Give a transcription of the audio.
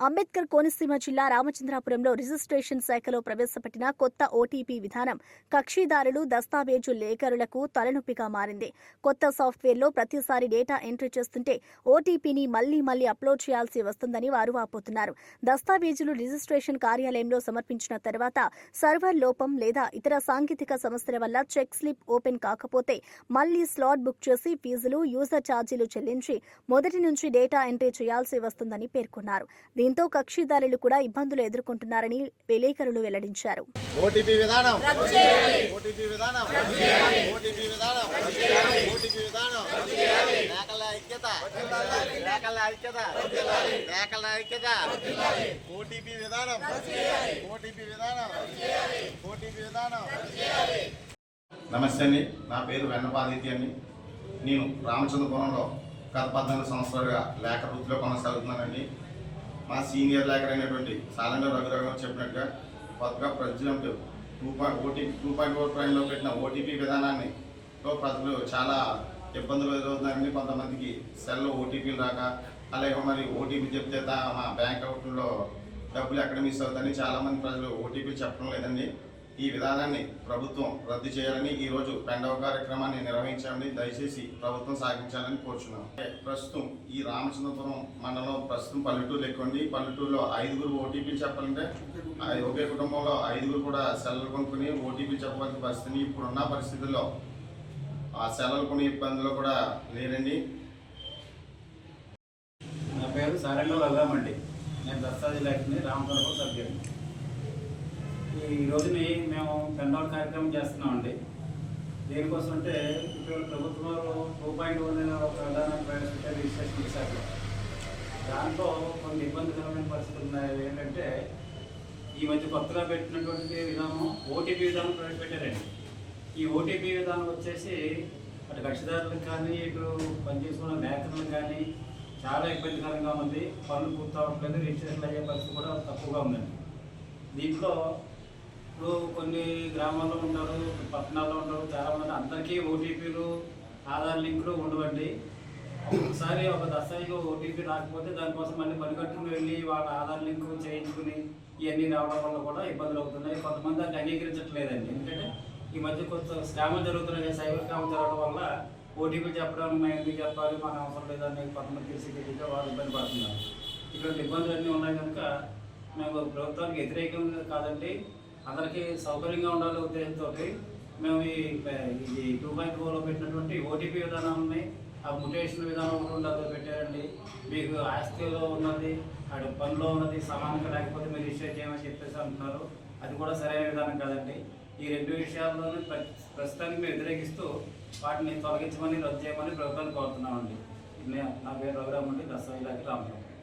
అంబేద్కర్ కోనసీమ జిల్లా రామచంద్రాపురంలో రిజిస్ట్రేషన్ శాఖలో ప్రవేశపెట్టిన కొత్త ఓటీపీ విధానం కక్షిదారులు, దస్తావేజు లేఖరులకు తలనొప్పిగా మారింది. కొత్త సాఫ్ట్వేర్లో ప్రతిసారి డేటా ఎంట్రీ చేస్తుంటే ఓటీపీని మళ్లీ అప్లోడ్ చేయాల్సి వస్తుందని వారు వాపోతున్నారు. దస్తావేజులు రిజిస్ట్రేషన్ కార్యాలయంలో సమర్పించిన తర్వాత సర్వర్ లోపం లేదా ఇతర సాంకేతిక సమస్యల వల్ల చెక్ స్లిప్ ఓపెన్ కాకపోతే మళ్లీ స్లాట్ బుక్ చేసి ఫీజులు, యూజర్ ఛార్జీలు చెల్లించి మొదటి నుంచి డేటా ఎంట్రీ చేయాల్సి వస్తుందని పేర్కొన్నారు. దీంతో కక్షిదారులు కూడా ఇబ్బందులు ఎదుర్కొంటున్నారని విలేకరులు వెల్లడించారు. నమస్తే అండి, నా పేరు వెన్నపాదిత్య అండి. నేను రామచంద్రపురంలో గత 14 సంవత్సరాలుగా లేఖ వృత్తిలో కొనసాగుతున్నానండి. మా సీనియర్ లేఖర్ అయినటువంటి సాలంగ రఘురావు చెప్పినట్టుగా కొత్తగా ప్రెసిడెంట్ 2.4 ట్రైన్లో పెట్టిన ఓటీపీ విధానాన్ని ప్రజలు చాలా ఇబ్బందులు ఎదురవుతున్నారండి. కొంతమందికి సెల్లో ఓటీపీలు రాక, అలాగే మరి ఓటీపీ చెప్తే మా బ్యాంక్ అకౌంట్లో డబ్బులు ఎక్కడ మిస్ అవుతాయని చాలామంది ప్రజలు ఓటీపీలు చెప్పడం లేదండి. ఈ విధానాన్ని ప్రభుత్వం రద్దు చేయాలని ఈరోజు 2వ కార్యక్రమాన్ని నిర్వహించాలని దయచేసి ప్రభుత్వం సాగించాలని కోరుచున్నాం. ప్రస్తుతం ఈ రామచంద్రపురం మండలం ప్రస్తుతం పల్లెటూరు ఎక్కువండి. పల్లెటూరులో 5 ఓటీపీలు చెప్పాలంటే ఒకే కుటుంబంలో 5 కూడా సెలవులు కొనుక్కుని ఓటీపీ చెప్పవలసిన పరిస్థితిని ఇప్పుడున్న పరిస్థితుల్లో ఆ సెలవులు కొనే ఇబ్బందులు కూడా లేరండి. నా పేరు సారంగ రఘురామండి. నేను దస్తావేజీ లేఖని రామచంద్రపురం సభ్యుని. ఈ రోజుని మేము 2వ కార్యక్రమం చేస్తున్నామండి. దేనికోసం అంటే ఇప్పుడు ప్రభుత్వం 2.1 ఒక విధానం ప్రవేశపెట్టే రిజిస్ట్రేషన్ చేశారు. దాంట్లో కొన్ని ఇబ్బందికరమైన పరిస్థితులు ఉన్నాయి. ఏంటంటే ఈ మధ్య కొత్తగా పెట్టినటువంటి విధానం ఓటీపీ విధానం ప్రవేశపెట్టారండి. ఈ ఓటీపీ విధానం వచ్చేసి అటు కక్షిదారులకు కానీ, ఇటు పనిచేసుకున్న లేఖలకు కానీ చాలా ఇబ్బందికరంగా ఉంది. పనులు పూర్తవట్లేదు, రిజిస్ట్రేషన్ అయ్యే పరిస్థితి కూడా తక్కువగా ఉందండి. దీంట్లో ఇప్పుడు కొన్ని గ్రామాల్లో ఉంటారు, పట్టణాల్లో ఉంటారు, చాలామంది అందరికీ ఓటీపీలు, ఆధార్ లింకులు ఉండవండి. ఒకసారి ఒక దస్తావేజు ఓటీపీ రాకపోతే దానికోసం మళ్ళీ పనిగట్టుకుని వెళ్ళి వాళ్ళ ఆధార్ లింకు చేయించుకుని ఇవన్నీ రావడం వల్ల కూడా ఇబ్బందులు అవుతున్నాయి. కొంతమంది దాన్ని అంగీకరించట్లేదండి. ఎందుకంటే ఈ మధ్య కొంత స్కామ్లు జరుగుతున్నాయి. సైబర్ స్కామ్ జరగడం వల్ల ఓటీపీ చెప్పడానికి మేము ఎందుకు చెప్పాలి, మాకు అవసరం లేదని కొంతమంది తెలిసి వాళ్ళు ఇబ్బంది పడుతున్నారు. ఇటువంటి ఇబ్బందులు అన్నీ ఉన్నాయి కనుక మేము ప్రభుత్వానికి వ్యతిరేకంగా కాదండి, అందరికీ సౌకర్యంగా ఉండాలనే ఉద్దేశంతో మేము ఈ 2.4లో పెట్టినటువంటి ఓటీపీ విధానాన్ని, ఆ మ్యుటేషన్ విధానం ఉండాలి పెట్టారండి. మీకు ఆస్తిలో ఉన్నది, అటు పనిలో ఉన్నది సమానంగా లేకపోతే మీరు రిజిస్టర్ చేయమని చెప్పేసి అంటున్నారు. అది కూడా సరైన విధానం కాదండి. ఈ 2 విషయాల్లోనే ప్రస్తుతానికి మేము వ్యతిరేకిస్తూ వాటిని తొలగించమని, రద్దు చేయమని ప్రభుత్వాన్ని కోరుతున్నామండి. నా పేరు రఘురామండి, దస్తావేజీ లేఖ రామచంద్రపురం.